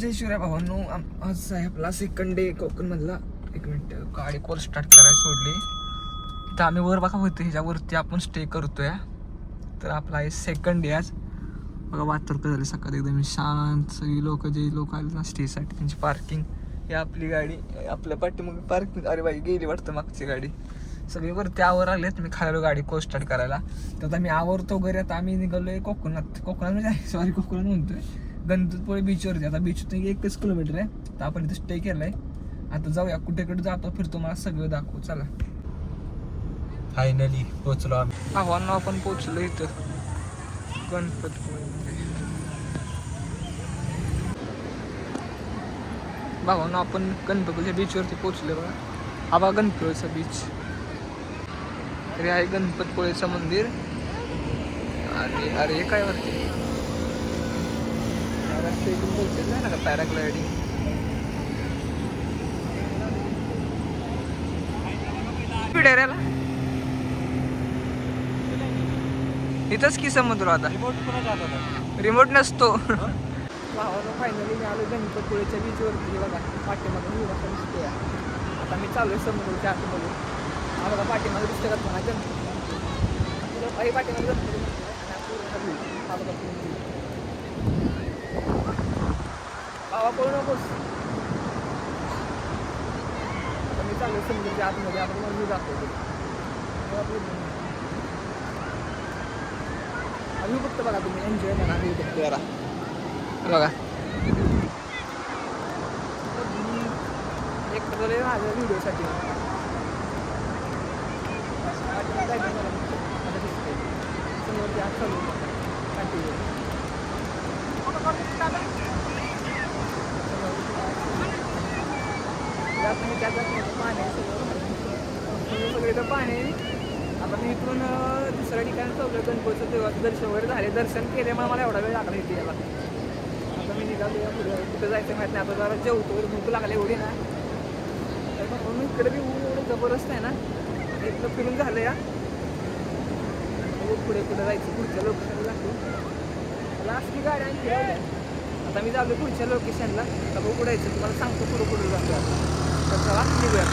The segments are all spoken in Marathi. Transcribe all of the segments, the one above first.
जय शिवराय भावांनो, आज आहे आपला सेकंड डे कोकणमधला. एक मिनिट, गाडी कॉल स्टार्ट करायला सोडली तर आम्ही वर बघा होते, ह्याच्यावरती आपण स्टे करतोय. तर आपला आहे सेकंड डे आज. बघा वातावरण झालं सकाळी एकदम शांत. सगळी लोक जे लोक आले ना स्टेसाठी त्यांची पार्किंग. ही आपली गाडी आपल्या पाठीमागे पार्किंग. अरे बाई गेली वाटतं मागची गाडी. सगळी वरती आवर आलेत. मी खायला गाडी कॉल स्टार्ट करायला. तर आता मी आवरतो वगैरे. आता आम्ही निघालोय कोकणात म्हणजे सॉरी कोकणात म्हणतोय, गणपतपुळे बीचवरती. आता बीचवरती 1 किलोमीटर आहे. तर आपण इथं स्टे केलाय. आता जाऊया कुठेकडे जातो फिरतो, मला सगळं दाखवू. चला, फायनली पोहोचलो आम्ही. आव्हानं आपण पोहोचलो इथं गणपतपुळे. भावांनो आपण गणपतीच्या बीचवरती पोहोचलो बघा. हा बघा गणपतीचा बीच. तरी आहे गणपतपुळेचं मंदिर. आणि अरे हे काय वरती बोलते ना का पॅराग्लायडिंग. पिढेऱ्याला इथंच की समुद्र. आता रिमोट नसतो. भावानं फायनली मी आलो गणपतपुळेच्या बीचवरती. बघा पाठीमागून एवढा दिसतोय. आता मी चालू आहे समुद्राच्या आतमध्ये. हा बघा पाठीमागे दिसते का तुम्हाला गणपती. काही पाठीमागे गणपती हा बघा भावा पळू नकोस. आता मी चालू आहे समुद्राच्या आतमध्ये. आपण मग मी दाखवतो. आम्ही फक्त बघा तुम्ही एन्जॉय करा. आम्ही फक्त जरा बघा एक तर माझ्या व्हिडिओसाठी समोरची आत चालू कंटिन्यू. पाणी सगळे तर पाणी. आता मी इथून दुसऱ्या ठिकाणी चौघ्या गणपतीचं देवाचं दर्शन वगैरे झाले. दर्शन केल्यामुळे मला एवढा वेळ लागला इथे याला. आता मी निघालो या पुढे. कुठे जायचं माहीत नाही. आता जरा जेवतो वगैरे भूक लागले एवढी ना. तर म्हणून इकडे बी ऊन एवढं जबरदस्त आहे ना. इथलं फिरून झालं या. पुढे पुढे जायचं पुढच्या लोकेशनला लागतो. लास्ट की गाडी आणि फिरवल्या. आता मी जालो पुढच्या लोकेशनला. आता बघू पुढे यायचं तुम्हाला सांगतो. पुढे पुढे जातो आता. तर चला निघूया.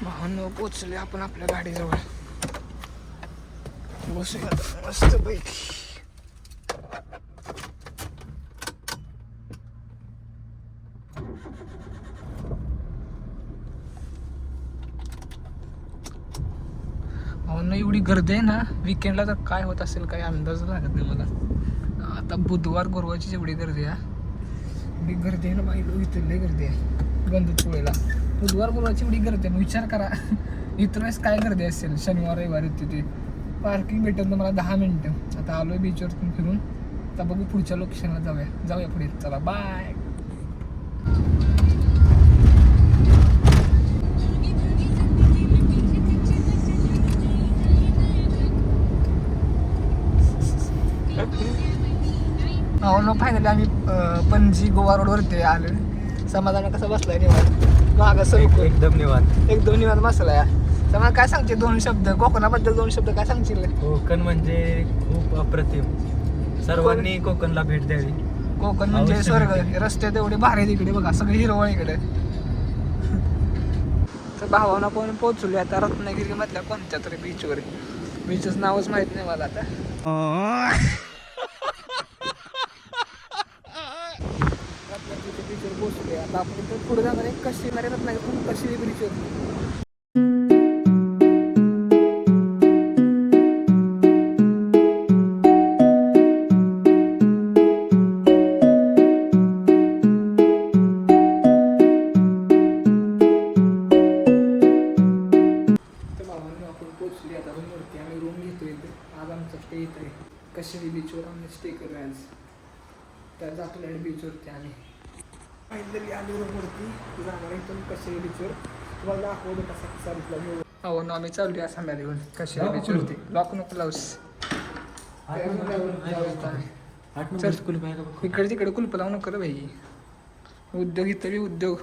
भावांनो पोचले आपण आपल्या गाडीजवळ. बसूया मस्त पैकी. भावांनो एवढी गर्दी आहे ना विकेंडला, तर काय होत असेल काही अंदाज लागत नाही मला. आता बुधवार गुरुवारची जेवढी गर्दी आहे एवढी गर्दी आहे ना बाई. इथं लई गर्दी आहे गणपतपुळेला. बुधवार गुरुवारची एवढी गर्दी आहे. विचार करा इतर वेळेस काय गर्दी असेल. शनिवार रविवार तिथे पार्किंग भेटत ना मला 10 मिनिटं. आता आलोय बीचवरतून फिरून. आता बघू पुढच्या लोकेशनला जाऊया पुढे. चला बाय. हो फायनली आम्ही पणजी गोवा रोडवरती आलो. समाधान कसं बसलाय निवांत. मागं सर एकदम निवांत बसलाय. तर मला काय सांगते 2 शब्द कोकणाबद्दल. 2 शब्द काय सांगशील? कोकण म्हणजे खूप अप्रतिम. सर्वांनी कोकणला भेट द्यावी. कोकण म्हणजे स्वर्ग. रस्ते तेवढे भारी तिकडे बघा. सगळे हिरवळ इकडे. तर भावानं पण पोहोचलो आता रत्नागिरी मधल्या कोणत्या तरी बीचवर. बीचच नावच माहित नाही मला आता. रत्नागिरीच्या बीचवर पोहोचलोय आता आपण. पुढे जाणार आहे कशी रत्नागिरी कशी बीचवर. आता रूमवरती आम्ही रूम घेतो इथे. आज आमचा स्टे इथं आहे कशेरी बीचवर. आम्ही स्टे करूया आज. तर जातो बीचवरती आम्ही. फायनली आलो रूमवरती. जाणार इथून कशेरी बीचवर. तुम्हाला दाखवतो कसा कसा इथला व्ह्यू. हो ना आम्ही चालू आहे आसामला घेऊन कशेरी बीचवरती. लॉक नको लावूस. इकडे तिकडे कुलप लावू नको भाई. उद्योग इथं बी उद्योग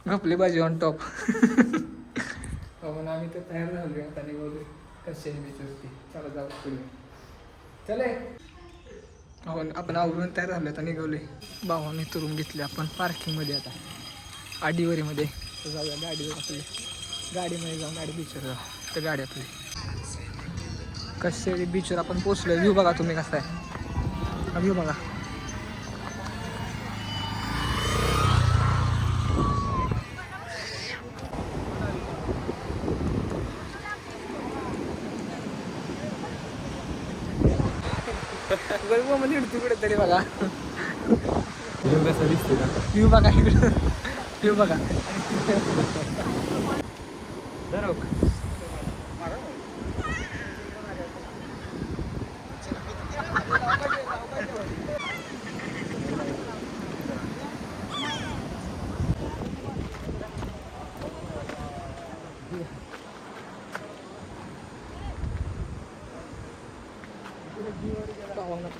घपले बाजी ऑन टॉप. म्हणून आम्ही तर तयार झालो आता निघालो कशेरी बीचवरती. चला जाऊ पुढे. चले हो आपण आवरून तयार झालो आता निघवले. भावाने तुरून घेतले आपण पार्किंगमध्ये आता आडीवरीमध्ये. तर जाऊया गाडीवर आपली, गाडीमध्ये जाऊन गाडी बीचवर जाऊ. तर गाडी आपली कसे बीचवर आपण पोचलो. व्ह्यू बघा तुम्ही कसा आहे व्ह्यू बघा. मध्ये तिकडे तरी बघा व्ह्यू कसा दिसतो का? व्ह्यू बघा इकडं व्ह्यू बघा.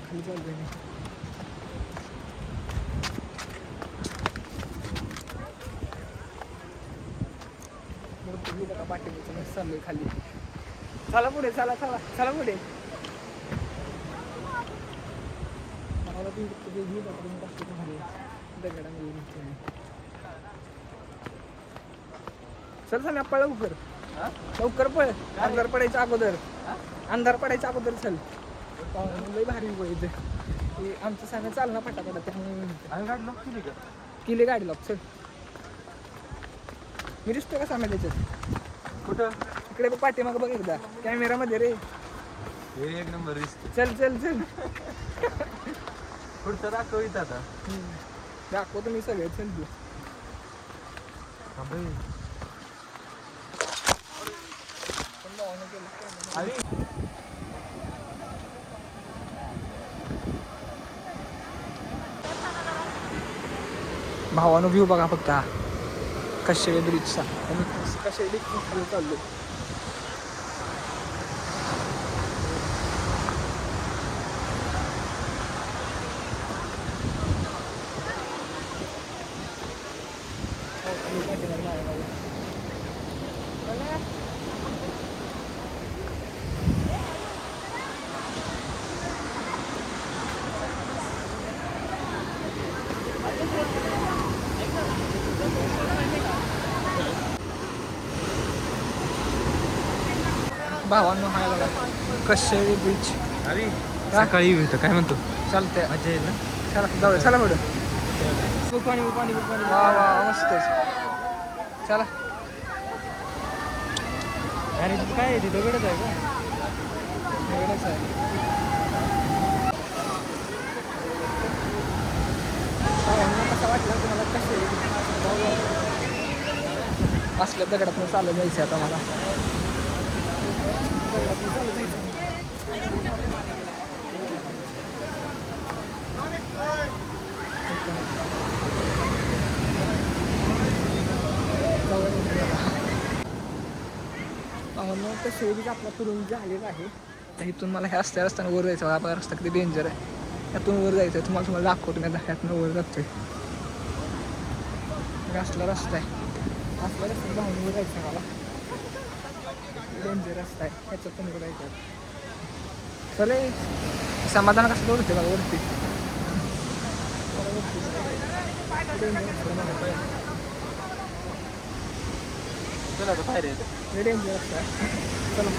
खाली चालतोय मी. पाठीपासून चाललोय खाली. चला पुढे, चला चला चला पुढे. चल चल पळ लवकर, लवकर पळ. अंधार पडायच्या अगोदर, अंधार पडायच्या अगोदर चल. लई भारी इथे आमचं सांगा चालना फटाफट. त्यामुळे गाडी लॉक केली का? केली गाडी लॉक. चल मी दिसतोय का साम्या त्याच्यात? कुठं? इकडे पाठीमागं बघ एकदा कॅमेरामध्ये रे. एक नंबर दिसतो. चल चल चल. पुढचं दाखवित आता. दाखवतो मी सगळे. चल तू. भावानं व्ह्यू बघा फक्त हा कशेळी ब्रिजचा. आणि कशेळी खाली चाललो. भावांनो हाय बघा कशेळी बीच. अरे सकाळी येऊ काय म्हणतो? चालतंय. मजा येईल ना? चला जाऊया. चला पुढं. पाणी पाणी पाणी. वा वा मस्त. चला. अरे काय आहे तिथं दगडच आहे का? दगडच आहे. कसं वाटलं तुम्हाला कसे असल्या दगडातून चालत जायचं आता मला. तर शेळीचा आपला फिरून झालेला आहे. तर इथून मला ह्या रस्त्यानं वर जायचं. आपला रस्ता किती डेंजर आहे. त्यातून वर जायचं आहे. तुम्हाला दाखवतो मी. ह्यातनं वर जातोय. असला रस्ता आहे. असला रस्ता जाऊन वर जायचं मला. डेंजर रस्ता आहे. ह्याच्यात पण जायचं. चले समाधान कसं होते बघा वरती. चला बाहेर डेंजर रस्ता आहे. चला.